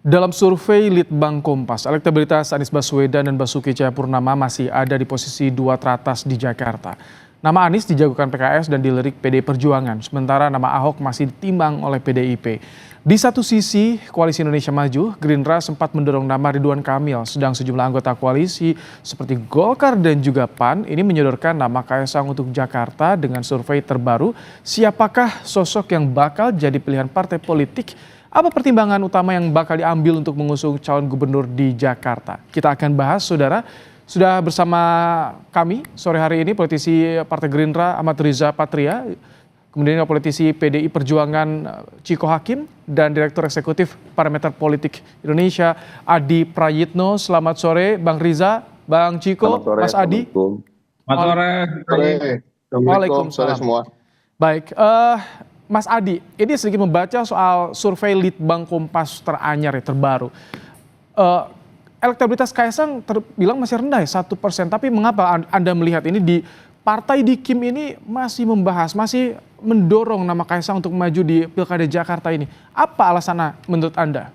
Dalam survei Litbang Kompas, elektabilitas Anies Baswedan dan Basuki Cahayapurnama masih ada di posisi dua teratas di Jakarta. Nama Anies dijagokan PKS dan dilirik PDI Perjuangan, sementara nama Ahok masih ditimbang oleh PDIP. Di satu sisi, Koalisi Indonesia Maju, Gerindra sempat mendorong nama Ridwan Kamil, sedang sejumlah anggota koalisi seperti Golkar dan juga PAN ini menyodorkan nama Kaisang untuk Jakarta dengan survei terbaru. Siapakah sosok yang bakal jadi pilihan partai politik? Apa pertimbangan utama yang bakal diambil untuk mengusung calon gubernur di Jakarta? Kita akan bahas, saudara. Sudah bersama kami sore hari ini politisi Partai Gerindra Ahmad Riza Patria, kemudian politisi PDI Perjuangan Ciko Hakim, dan Direktur Eksekutif Parameter Politik Indonesia Adi Prayitno. Selamat sore Bang Riza, Bang Ciko, Sore, Mas Adi. Selamat sore. Waalaikumsalam. Semua. Baik, Mas Adi, ini sedikit membaca soal survei Litbang Kompas teranyar terbaru. Elektabilitas Kaisang terbilang masih rendah ya, 1%. Tapi mengapa Anda melihat ini di partai di Kim ini masih membahas, masih mendorong nama Kaisang untuk maju di Pilkada Jakarta ini? Apa alasannya menurut Anda?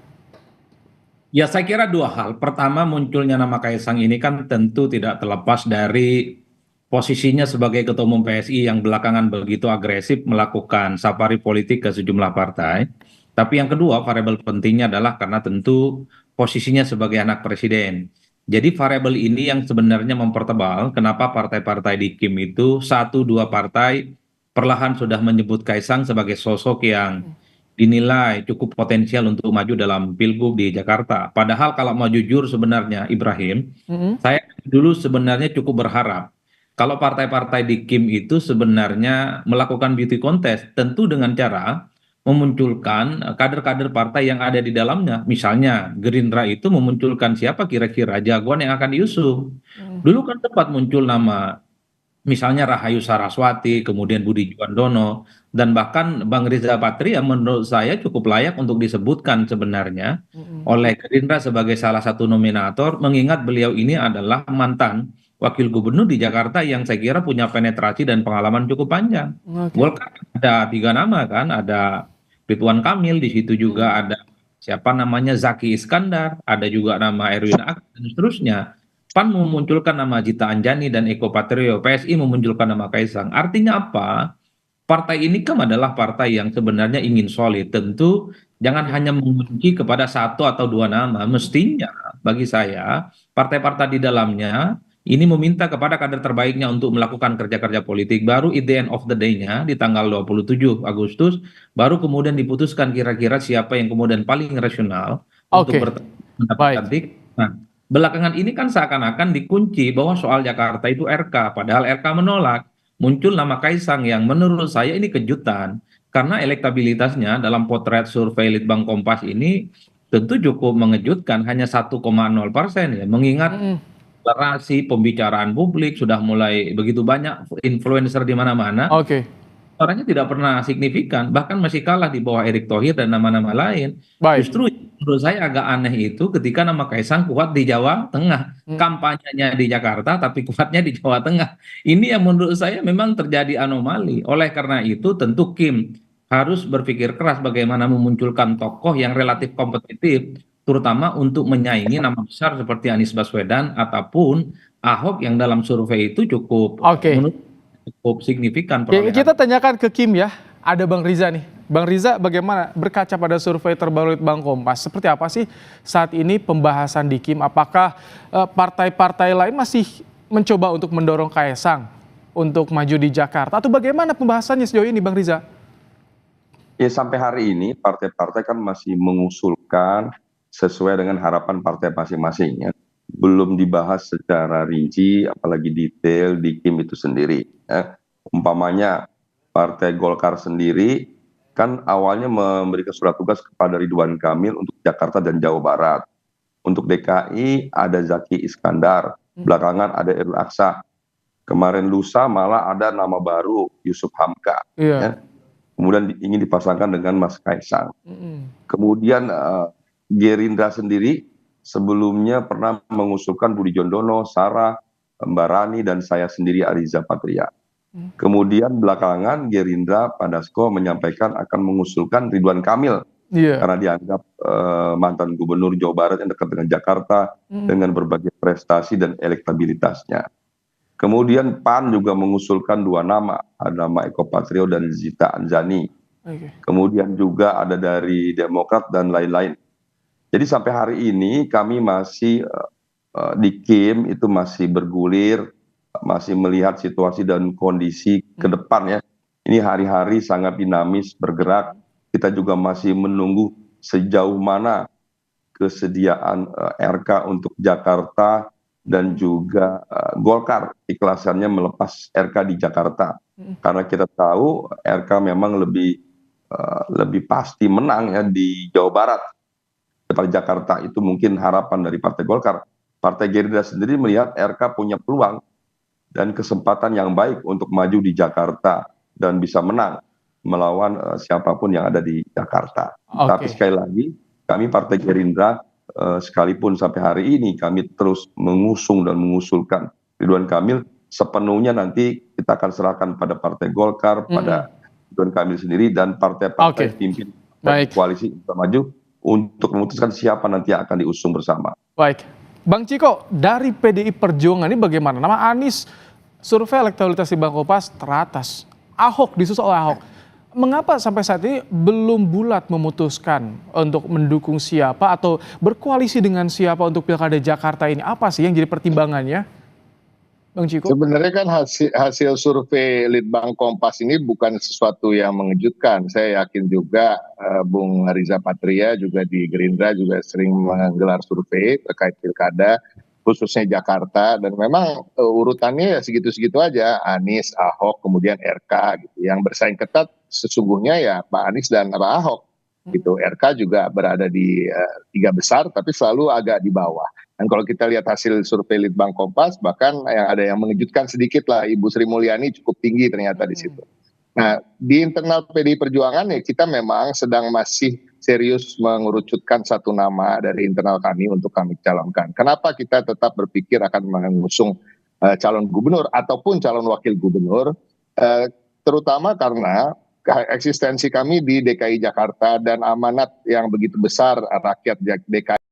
Ya, saya kira dua hal. Pertama, munculnya nama Kaisang ini kan tentu tidak terlepas dari posisinya sebagai Ketua Umum PSI yang belakangan begitu agresif melakukan safari politik ke sejumlah partai. Tapi yang kedua, variabel pentingnya adalah karena tentu posisinya sebagai anak presiden. Jadi variabel ini yang sebenarnya mempertebal kenapa partai-partai di Kim itu satu dua partai perlahan sudah menyebut Kaisang sebagai sosok yang dinilai cukup potensial untuk maju dalam Pilgub di Jakarta. Padahal kalau mau jujur sebenarnya Ibrahim, saya dulu sebenarnya cukup berharap kalau partai-partai di Kim itu sebenarnya melakukan beauty contest, tentu dengan cara memunculkan kader-kader partai yang ada di dalamnya. Misalnya Gerindra itu memunculkan siapa kira-kira jagoan yang akan diusung. Dulu kan sempat muncul nama misalnya Rahayu Saraswati, kemudian Budi Juandono, dan bahkan Bang Riza Patria menurut saya cukup layak untuk disebutkan sebenarnya oleh Gerindra sebagai salah satu nominator, mengingat beliau ini adalah mantan wakil gubernur di Jakarta yang saya kira punya penetrasi dan pengalaman cukup panjang. Golkar ada tiga nama kan, ada Ridwan Kamil, di situ juga ada siapa namanya Zaki Iskandar, ada juga nama Erwin Aksa dan seterusnya. PAN memunculkan nama Gita Anjani dan Eko Patrio, PSI memunculkan nama Kaisang. Artinya apa? Partai ini kan adalah partai yang sebenarnya ingin solid. Tentu jangan hanya mengunci kepada satu atau dua nama. Mestinya bagi saya partai-partai di dalamnya ini meminta kepada kader terbaiknya untuk melakukan kerja-kerja politik. Baru at the end of the day-nya di tanggal 27 Agustus, baru kemudian diputuskan kira-kira siapa yang kemudian paling rasional untuk mendapatkan. Nah, belakangan ini kan seakan-akan dikunci bahwa soal Jakarta itu RK, padahal RK menolak. Muncul nama Kaisang yang menurut saya ini kejutan, karena elektabilitasnya dalam potret survei Litbang Kompas ini tentu cukup mengejutkan, hanya 1,0% ya, mengingat deklarasi pembicaraan publik sudah mulai begitu banyak influencer di mana-mana. Suaranya tidak pernah signifikan, bahkan masih kalah di bawah Erick Thohir dan nama-nama lain. Justru menurut saya agak aneh itu ketika nama Kaisang kuat di Jawa Tengah, kampanyenya di Jakarta tapi kuatnya di Jawa Tengah. Ini yang menurut saya memang terjadi anomali. Oleh karena itu tentu Kim harus berpikir keras bagaimana memunculkan tokoh yang relatif kompetitif, terutama untuk menyaingi nama besar seperti Anies Baswedan ataupun Ahok yang dalam survei itu cukup signifikan. Kita tanyakan ke Kim ya, ada Bang Riza nih. Bang Riza, bagaimana berkaca pada survei terbaru Litbang Kompas, seperti apa sih saat ini pembahasan di Kim? Apakah partai-partai lain masih mencoba untuk mendorong Kaisang untuk maju di Jakarta? Atau bagaimana pembahasannya sejauh ini Bang Riza? Ya, sampai hari ini partai-partai kan masih mengusulkan sesuai dengan harapan partai masing-masing ya. Belum dibahas secara rinci, apalagi detail di Kim itu sendiri. Ya. Umpamanya Partai Golkar sendiri kan awalnya memberikan surat tugas kepada Ridwan Kamil untuk Jakarta dan Jawa Barat. Untuk DKI ada Zaki Iskandar, belakangan ada Erwin Aksa. Kemarin lusa malah ada nama baru Yusuf Hamka. Ya. Kemudian ingin dipasangkan dengan Mas Kaisang. Kemudian Gerindra sendiri sebelumnya pernah mengusulkan Budi Juandono, Sarah, Mbak Rani, dan saya sendiri Ariza Patria. Kemudian belakangan Gerindra Pak Dasko menyampaikan akan mengusulkan Ridwan Kamil Iya. karena dianggap mantan gubernur Jawa Barat yang dekat dengan Jakarta dengan berbagai prestasi dan elektabilitasnya. Kemudian PAN juga mengusulkan dua nama, ada nama Eko Patrio dan Zita Anzani. Oke. Kemudian juga ada dari Demokrat dan lain-lain. Jadi sampai hari ini kami masih di Kim itu masih bergulir, masih melihat situasi dan kondisi ke depan ya. Ini hari-hari sangat dinamis bergerak. Kita juga masih menunggu sejauh mana kesediaan RK untuk Jakarta dan juga Golkar ikhlasannya melepas RK di Jakarta. Karena kita tahu RK memang lebih pasti menang ya di Jawa Barat daripada Jakarta. Itu mungkin harapan dari Partai Golkar. Partai Gerindra sendiri melihat RK punya peluang dan kesempatan yang baik untuk maju di Jakarta dan bisa menang melawan siapapun yang ada di Jakarta. Tapi Oke. sekali lagi kami Partai Gerindra sekalipun sampai hari ini kami terus mengusung dan mengusulkan Ridwan Kamil, sepenuhnya nanti kita akan serahkan pada Partai Golkar, pada Ridwan Kamil sendiri dan partai-partai Oke. pimpin Baik. koalisi Indonesia Maju untuk memutuskan siapa nanti yang akan diusung bersama. Baik. Bang Ciko, dari PDI Perjuangan ini bagaimana? Nama Anies, survei elektabilitas di Kompas teratas. Ahok disusul oleh Ahok. Mengapa sampai saat ini belum bulat memutuskan untuk mendukung siapa atau berkoalisi dengan siapa untuk Pilkada Jakarta ini? Apa sih yang jadi pertimbangannya, Bang Ciko? Sebenarnya kan hasil survei Litbang Kompas ini bukan sesuatu yang mengejutkan. Saya yakin juga Bung Riza Patria juga di Gerindra juga sering menggelar survei terkait pilkada, khususnya Jakarta. Dan memang urutannya ya segitu-segitu aja, Anies, Ahok, kemudian RK gitu. Yang bersaing ketat sesungguhnya ya Pak Anies dan Pak Ahok. Gitu. RK juga berada di tiga besar tapi selalu agak di bawah. Dan kalau kita lihat hasil survei Litbang Kompas, bahkan ada yang mengejutkan sedikit lah, Ibu Sri Mulyani cukup tinggi ternyata di situ. Nah, di internal PDI Perjuangan ya kita memang sedang masih serius mengerucutkan satu nama dari internal kami untuk kami calonkan. Kenapa kita tetap berpikir akan mengusung calon gubernur ataupun calon wakil gubernur, terutama karena eksistensi kami di DKI Jakarta dan amanat yang begitu besar rakyat DKI